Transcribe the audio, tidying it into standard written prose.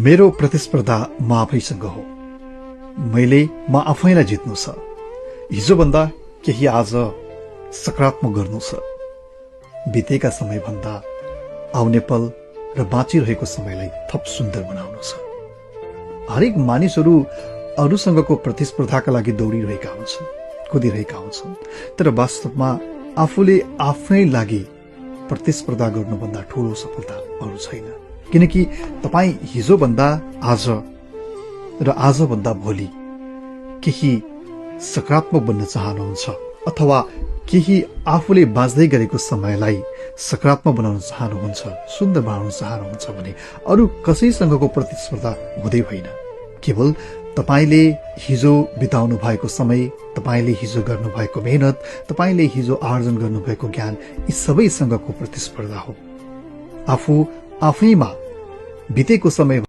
मेरो प्रतिस्पर्धा म आफैसँग हो। मैले म आफैलाई जित्नु छ। हिजोभन्दा केही आज सकारात्मक गर्नु छ। बितेका समयभन्दा आउने पल र बाँचिरहेको समयलाई थप सुन्दर बनाउनु छ। हरेक मानिसहरू अरूसँगको प्रतिस्पर्धाका लागि दौडिरहेका हुन्छन्, कुदिरहेका हुन्छन्, तर वास्तवमा आफूले आफ्नै लागि प्रतिस्पर्धा गर्नुभन्दा ठूलो सफलता अरू छैन। किनकि तपाईँ हिजोभन्दा आज र आजभन्दा भोलि केही सकारात्मक बन्न चाहनुहुन्छ अथवा केही आफूले बाँच्दै गरेको समयलाई सकारात्मक बनाउन चाहनुहुन्छ, सुन्दर बनाउन चाहनुहुन्छ भने अरू कसैसँगको प्रतिस्पर्धा हुँदै होइन। केवल तपाईले हिजो बिताउनु भएको समय, तपाईले हिजो गर्नुभएको मेहनत, तपाईले हिजो आर्जन गर्नुभएको ज्ञान, यी सबैसँगको प्रतिस्पर्धा हो। आफू आफैमा बितेको समय